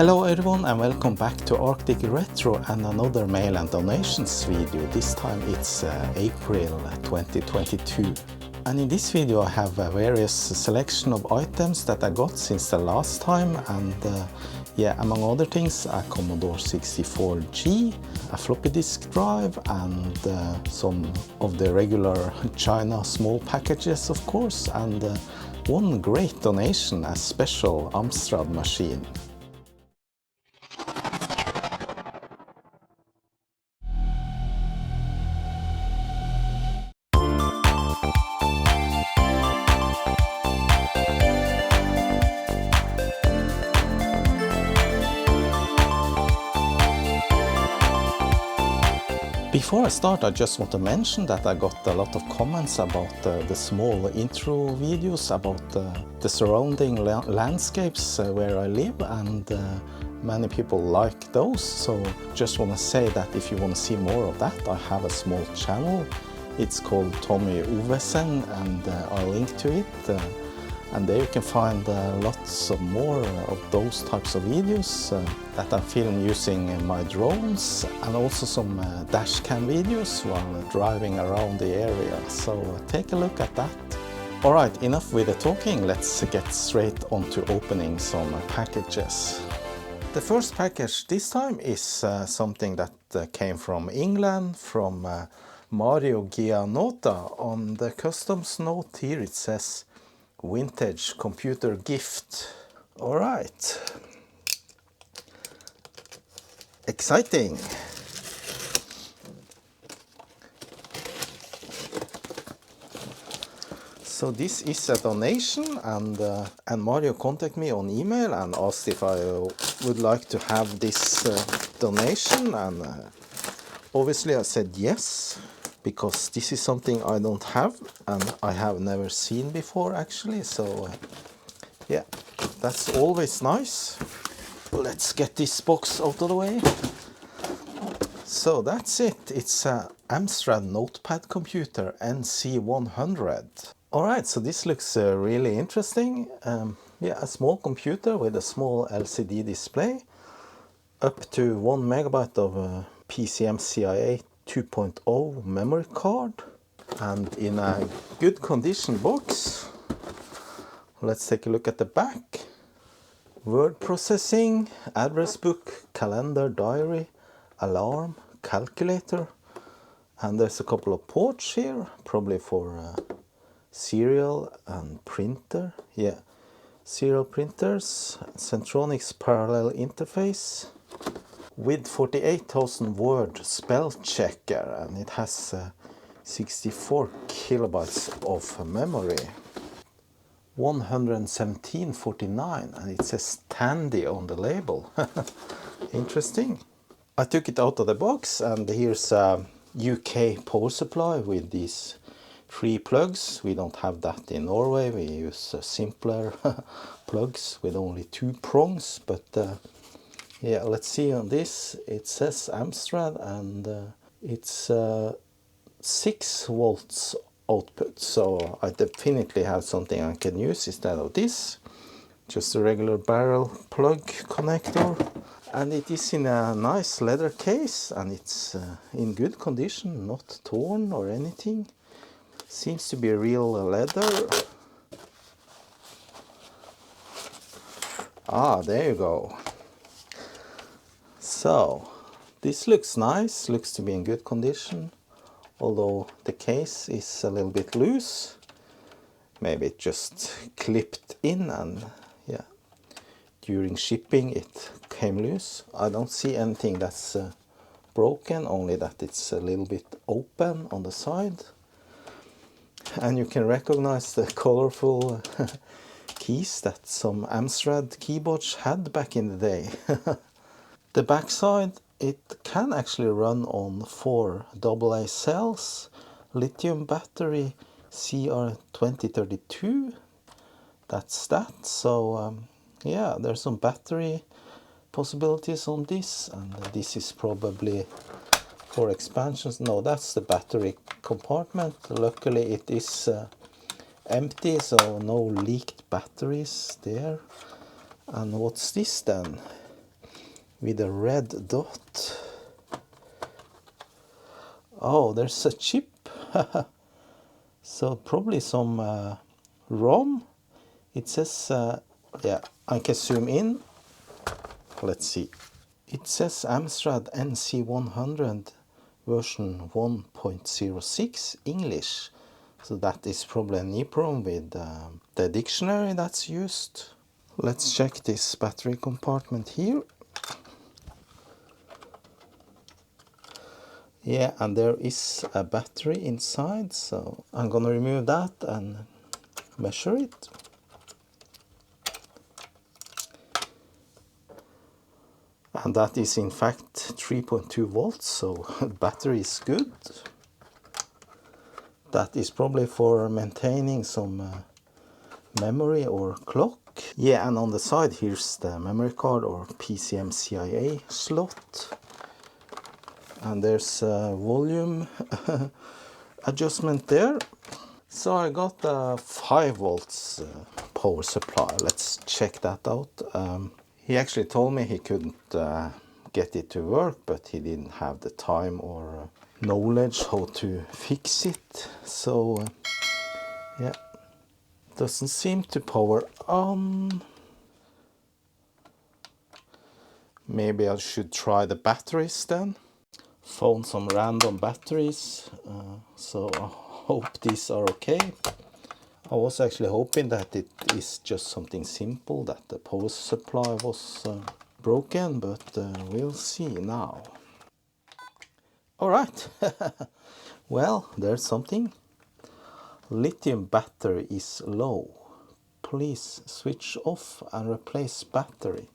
Hello everyone and welcome back to Arctic Retro and another mail and donations video. This time it's April 2022. And in this video I have a various selection of items that I got since the last time, and among other things a Commodore 64G, a floppy disk drive, and some of the regular China small packages of course, and one great donation, a special Amstrad machine. Before I start, I just want to mention that I got a lot of comments about the small intro videos about the surrounding landscapes where I live, and many people like those. So just want to say that if you want to see more of that, I have a small channel. It's called Tommy Ovesen, and I'll link to it. And there you can find lots of more of those types of videos that I film using my drones, and also some dash cam videos while driving around the area. So take a look at that. Alright, enough with the talking, let's get straight on to opening some packages. The first package this time is something that came from England, from Mario Gianota. On the customs note here it says vintage computer gift. All right, exciting. So this is a donation, and Mario contacted me on email and asked if I would like to have this donation, and obviously I said yes, because this is something I don't have and I have never seen before actually. So yeah, that's always nice. Let's get this box out of the way. So that's it. It's a Amstrad notepad computer NC100. Alright, so this looks really interesting. A small computer with a small LCD display, up to 1 megabyte of PCMCIA 2.0 memory card, and in a good condition box. Let's take a look at the back. Word processing, address book, calendar, diary, alarm, calculator, and there's a couple of ports here, probably for serial and printer. Yeah, serial printers, Centronics parallel interface with 48,000 word spell checker, and it has 64 kilobytes of memory. 117.49, and it says Tandy on the label. Interesting. I took it out of the box, and here's a UK power supply with these 3 plugs. We don't have that in Norway. We use simpler plugs with only 2 prongs, but yeah, let's see on this. It says Amstrad, and it's 6 volts output. So I definitely have something I can use instead of this. Just a regular barrel plug connector. And it is in a nice leather case, and it's in good condition, not torn or anything. Seems to be real leather. Ah, there you go. So this looks nice, looks to be in good condition, although the case is a little bit loose. Maybe it just clipped in, and yeah, during shipping it came loose. I don't see anything that's broken, only that it's a little bit open on the side. And you can recognize the colorful keys that some Amstrad keyboards had back in the day. The backside, it can actually run on 4 AA cells, lithium battery CR2032. That's that. So yeah, there's some battery possibilities on this, and this is probably for expansions. No, that's the battery compartment. Luckily it is empty, so no leaked batteries there. And what's this then? with a red dot. Oh, there's a chip. So probably some ROM. It says, yeah, I can zoom in. Let's see. It says Amstrad NC100 version 1.06 English. So that is probably an EEPROM with the dictionary that's used. Let's check this battery compartment here. Yeah, and there is a battery inside, so I'm gonna remove that and measure it. And that is in fact 3.2 volts, so the battery is good. That is probably for maintaining some memory or clock. Yeah, and on the side here's the memory card or PCMCIA slot. And there's a volume adjustment there. So I got a 5 volts power supply. Let's check that out. He actually told me he couldn't get it to work, but he didn't have the time or knowledge how to fix it. So yeah, doesn't seem to power on. Maybe I should try the batteries then. Found some random batteries, so I hope these are okay. I was actually hoping that it is just something simple, that the power supply was broken, but we'll see now. Alright, well, there's something. Lithium battery is low. Please switch off and replace battery.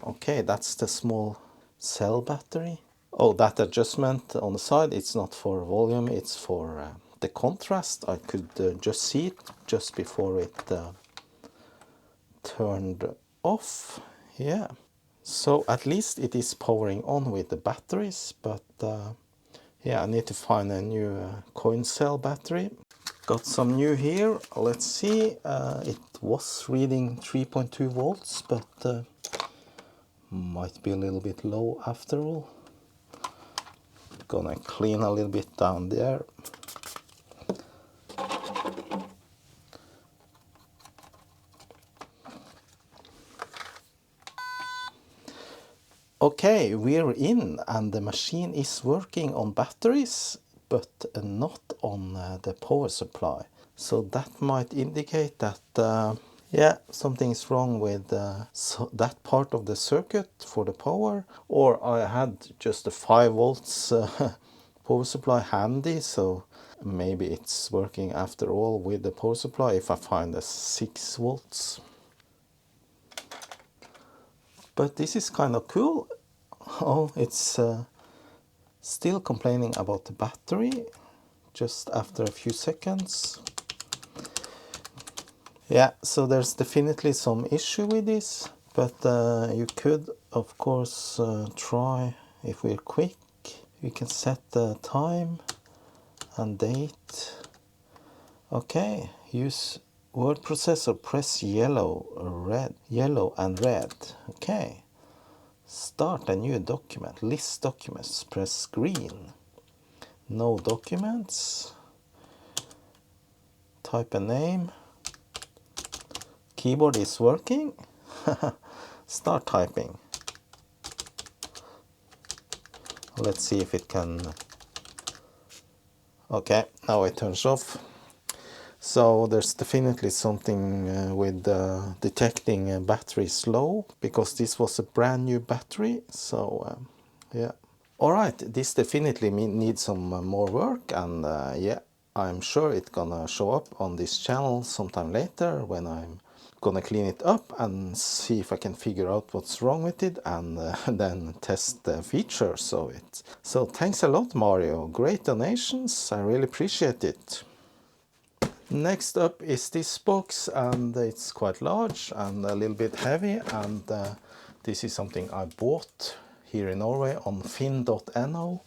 Okay, that's the small cell battery. Oh, that adjustment on the side, it's not for volume, it's for the contrast. I could just see it just before it turned off. Yeah, so at least it is powering on with the batteries, but yeah, I need to find a new coin cell battery. Got some new here. Let's see. It was reading 3.2 volts, but might be a little bit low after all. Gonna clean a little bit down there. Okay, we're in and the machine is working on batteries, but not on the power supply. So that might indicate that yeah, something is wrong with so that part of the circuit for the power, or I had just a 5 volts power supply handy, so maybe it's working after all with the power supply if I find a 6 volts. But this is kind of cool. Oh, it's still complaining about the battery just after a few seconds. Yeah, so there's definitely some issue with this, but you could of course try, if we're quick, you can set the time and date. Okay, use word processor, press yellow and red. Okay, start a new document, list documents, press green. No documents, type a name. Keyboard is working. Start typing. Let's see if it can. Okay, now it turns off. So there's definitely something with detecting battery slow, because this was a brand new battery. So yeah. Alright, this definitely needs some more work, and yeah, I'm sure it's gonna show up on this channel sometime later when I'm gonna clean it up and see if I can figure out what's wrong with it, and then test the features. So thanks a lot, Mario. Great donations. I really appreciate it. Next up is this box, and it's quite large and a little bit heavy, and this is something I bought here in Norway on finn.no.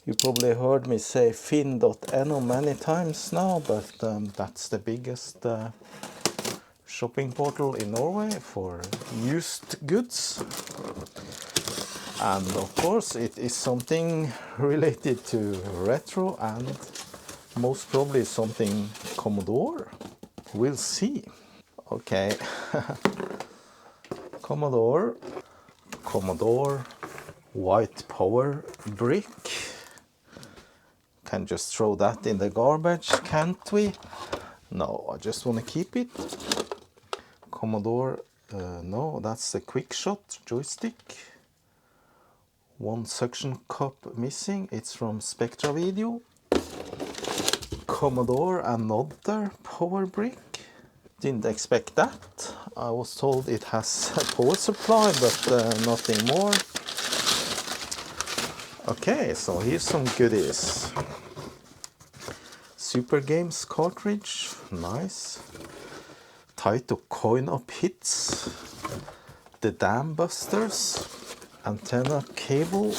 You probably heard me say finn.no many times now, but that's the biggest shopping portal in Norway for used goods. And of course it is something related to retro and most probably something Commodore. We'll see. Okay. Commodore white power brick. Can just throw that in the garbage, can't we? No, I just want to keep it. Commodore, no, that's the quick shot joystick. One suction cup missing, it's from Spectra Video. Commodore, another power brick. Didn't expect that. I was told it has a power supply, but nothing more. Okay, so here's some goodies. Super Games cartridge, nice. Taito coin-op hits. The Dam Busters. Antenna cable.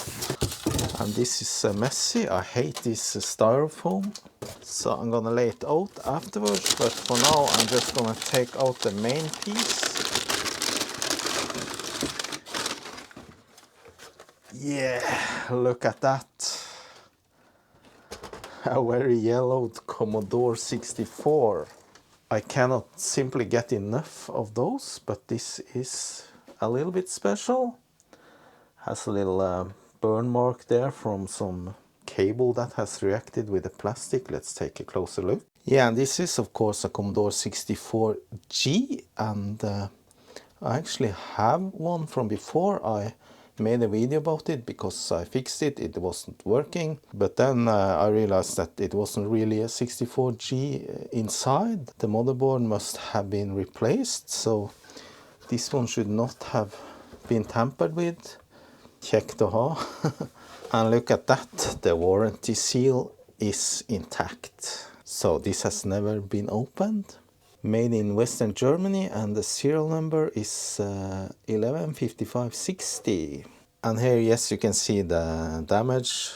And this is messy. I hate this styrofoam. So I'm gonna lay it out afterwards, but for now I'm just gonna take out the main piece. Yeah, look at that. A very yellowed Commodore 64. I cannot simply get enough of those, but this is a little bit special. Has a little burn mark there from some cable that has reacted with the plastic. Let's take a closer look. Yeah, and this is of course a Commodore 64G, and I actually have one from before. I made a video about it because I fixed it, it wasn't working, but then I realized that it wasn't really a 64G inside. The motherboard must have been replaced, so this one should not have been tampered with. Kjekt å ha. And look at that, the warranty seal is intact. So this has never been opened. Made in Western Germany, and the serial number is 115560. And here, yes, you can see the damage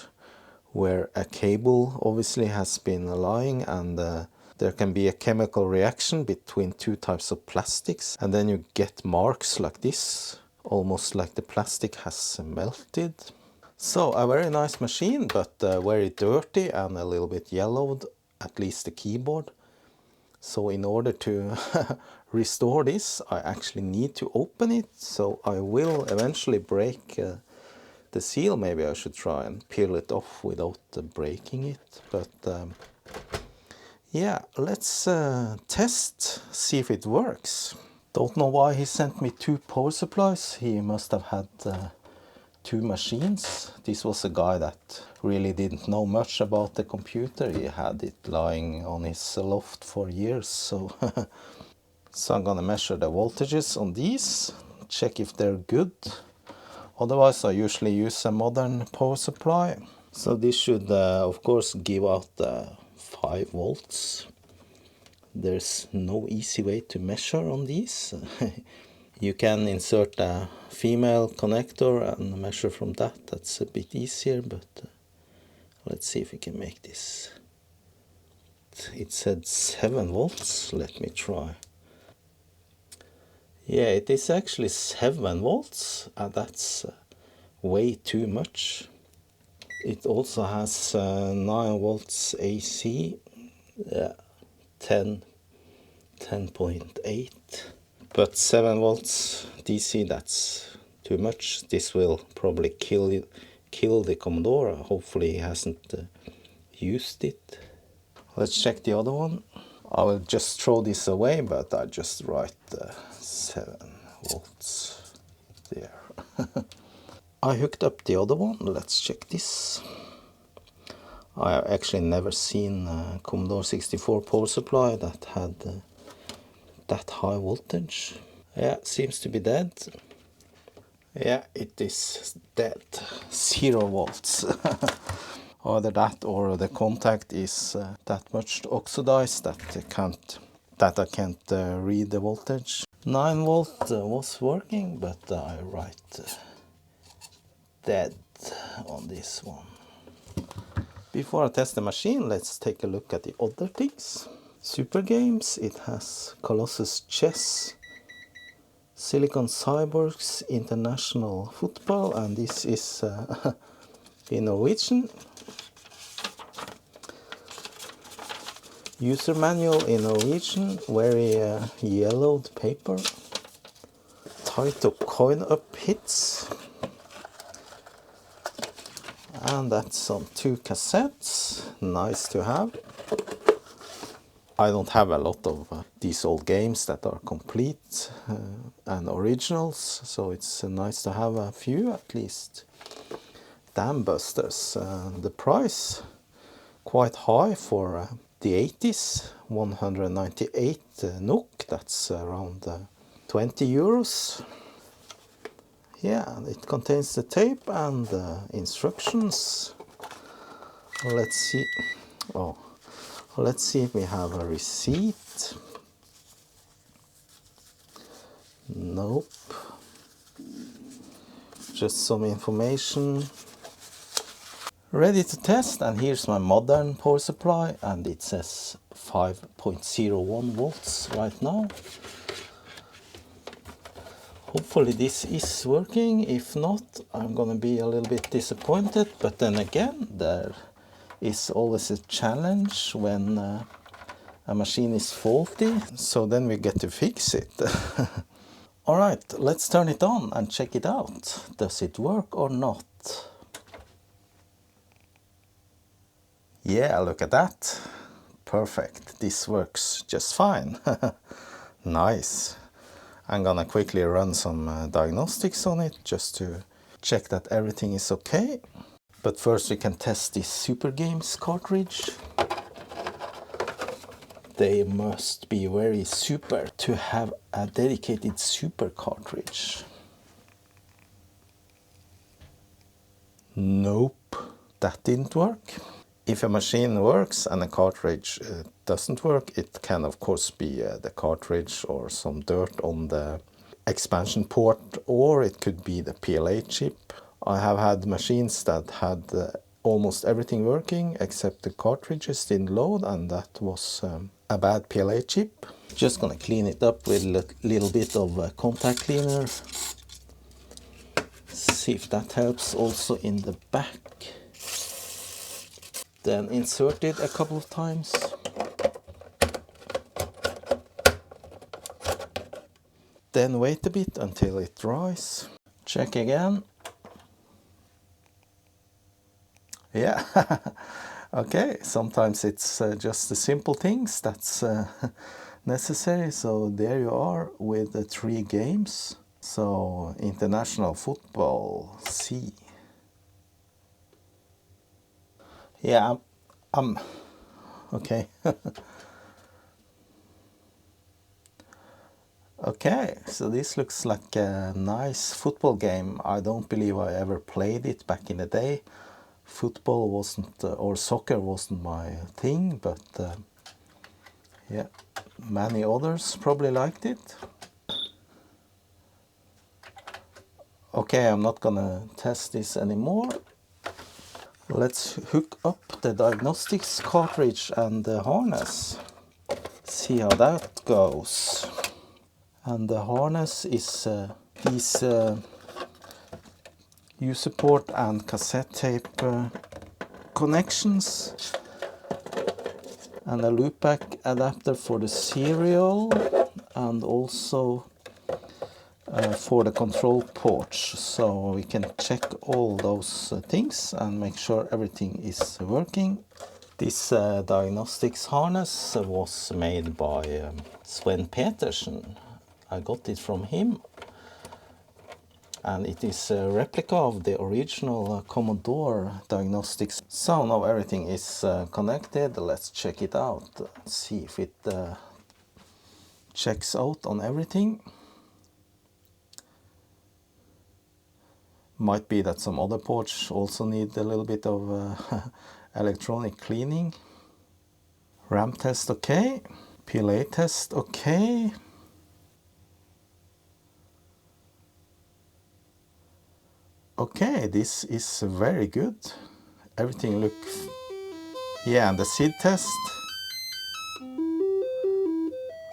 where a cable obviously has been lying, and there can be a chemical reaction between two types of plastics, and then you get marks like this, almost like the plastic has melted. So a very nice machine, but very dirty and a little bit yellowed, at least the keyboard. So in order to restore this, I actually need to open it. So I will eventually break the seal. Maybe I should try and peel it off without breaking it. But yeah, let's test, see if it works. Don't know why he sent me two power supplies. He must have had two machines. This was a guy that really didn't know much about the computer. He had it lying on his loft for years. So, so I'm gonna measure the voltages on these, check if they're good. Otherwise I usually use a modern power supply. So this should of course give out 5 volts. There's no easy way to measure on these. You can insert a female connector and measure from that. That's a bit easier, but let's see if we can make this. It said 7 volts. Let me try. Yeah, it is actually 7 volts, and that's way too much. It also has 9 volts AC, 10.8. But 7 volts DC, that's too much. This will probably kill the Commodore. Hopefully he hasn't used it. Let's check the other one. I will just throw this away, but I just write 7 volts there. I hooked up the other one. Let's check this. I have actually never seen a Commodore 64 power supply that had that high voltage. Yeah, seems to be dead. Yeah, it is dead. 0 volts. Either that or the contact is that much oxidized that I can't read the voltage. 9 volt was working, but I write dead on this one. Before I test the machine, let's take a look at the other things. Super Games, it has Colossus Chess, Silicon Cyborgs International Football, and this is in Norwegian. User manual in Norwegian, very yellowed paper. Taito coin up hits. And that's on 2 cassettes. Nice to have. I don't have a lot of these old games that are complete and originals, so it's nice to have a few at least. Dam Busters. The price quite high for the 80s, 198 NOK, that's around 20 euros. Yeah, it contains the tape and the instructions. Let's see. Oh, let's see if we have a receipt. Nope. Just some information. Ready to test, and here's my modern power supply, and it says 5.01 volts right now. Hopefully this is working. If not, I'm gonna be a little bit disappointed, but then again, there is always a challenge when a machine is faulty, so then we get to fix it. Alright, let's turn it on and check it out. Does it work or not? Yeah, look at that. Perfect. This works just fine. Nice. I'm gonna quickly run some diagnostics on it just to check that everything is okay. But first we can test this Super Games cartridge. They must be very super to have a dedicated super cartridge. Nope, that didn't work. If a machine works and a cartridge doesn't work, it can of course be the cartridge or some dirt on the expansion port, or it could be the PLA chip. I have had machines that had almost everything working except the cartridges didn't load, and that was a bad PLA chip. Just gonna clean it up with a little bit of contact cleaner. See if that helps. Also in the back. Then insert it a couple of times. Then wait a bit until it dries. Check again. Yeah, okay, sometimes it's just the simple things that's necessary. So there you are with the 3 games. So International Football C. Yeah, I'm okay. Okay, so this looks like a nice football game. I don't believe I ever played it back in the day. Football wasn't, or soccer wasn't my thing, but yeah, many others probably liked it. Okay, I'm not gonna test this anymore. Let's hook up the diagnostics cartridge and the harness. See how that goes. And the harness is these user port and cassette tape connections, and a loopback adapter for the serial, and also for the control ports, so we can check all those things and make sure everything is working. This diagnostics harness was made by Sven Petersen. I got it from him, and it is a replica of the original Commodore diagnostics. So now everything is connected. Let's check it out, see if it checks out on everything. Might be that some other ports also need a little bit of electronic cleaning. RAM test okay, PLA test okay. Okay, this is very good. Everything looks... Yeah, and the SID test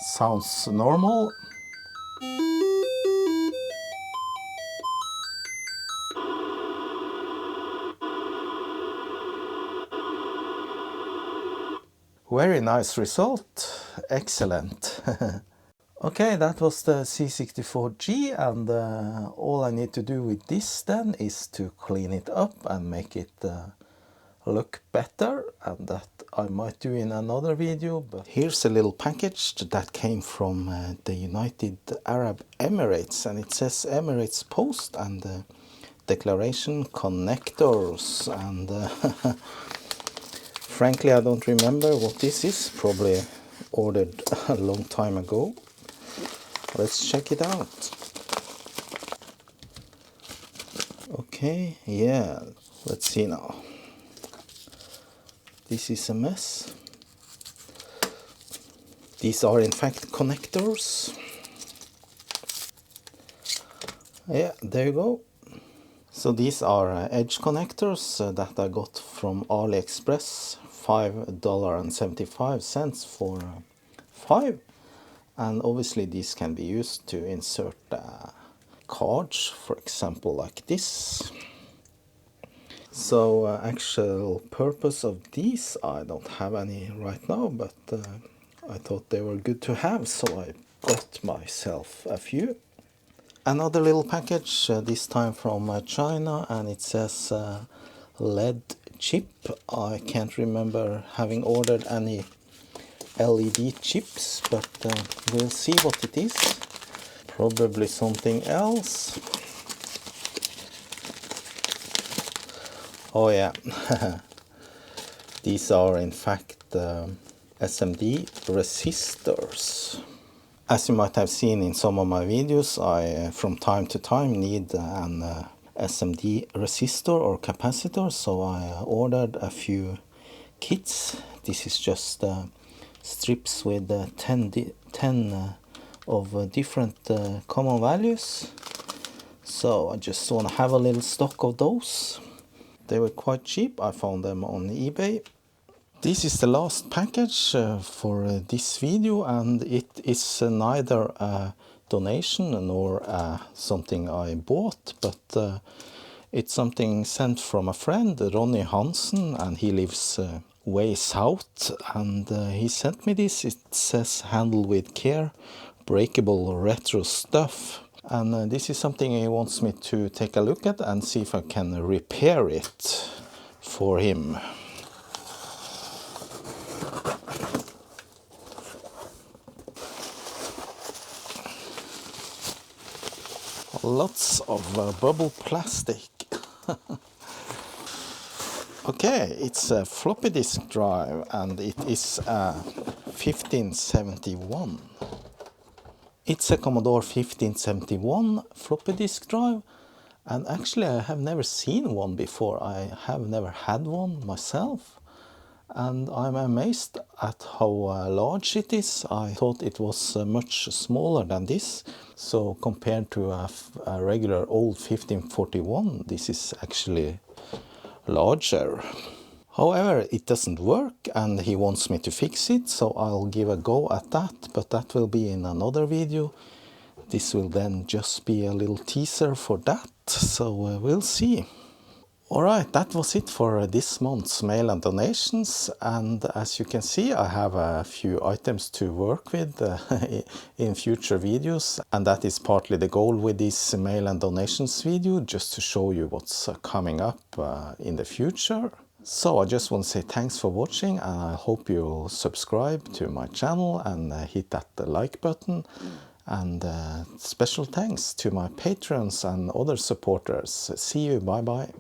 sounds normal. Very nice result. Excellent. Okay, that was the C64G, and all I need to do with this then is to clean it up and make it look better, and that I might do in another video. But here's a little package that came from the United Arab Emirates, and it says Emirates Post and declaration connectors, and frankly I don't remember what this is. Probably ordered a long time ago. Let's check it out. Okay, yeah, let's see now. This is a mess. These are in fact connectors. Yeah, there you go. So these are edge connectors that I got from AliExpress, $5.75 for 5. And obviously these can be used to insert cards, for example like this. So actual purpose of these, I don't have any right now, but I thought they were good to have, so I bought myself a few. Another little package, this time from China, and it says LED chip. I can't remember having ordered any LED chips, but we'll see what it is. Probably something else. Oh yeah, these are in fact SMD resistors. As you might have seen in some of my videos, I from time to time need an SMD resistor or capacitor, so I ordered a few kits. This is just strips with 10 of different common values. So I just want to have a little stock of those. They were quite cheap. I found them on eBay. This is the last package for this video, and it is neither a donation nor something I bought, but it's something sent from a friend, Ronny Hansen, and he lives way south, and he sent me this. It says handle with care, breakable retro stuff, and this is something he wants me to take a look at and see if I can repair it for him. Lots of bubble plastic. Okay, it's a floppy disk drive, and it is a 1571. It's a Commodore 1571 floppy disk drive, and actually I have never seen one before. I have never had one myself, and I'm amazed at how large it is. I thought it was much smaller than this, so compared to a regular old 1541, this is actually larger. However, it doesn't work, and he wants me to fix it, so I'll give a go at that, but that will be in another video. This will then just be a little teaser for that, so we'll see. Alright, that was it for this month's mail and donations, and as you can see I have a few items to work with in future videos, and that is partly the goal with this mail and donations video, just to show you what's coming up in the future. So I just want to say thanks for watching, and I hope you'll subscribe to my channel and hit that like button. And special thanks to my patrons and other supporters. See you, bye bye.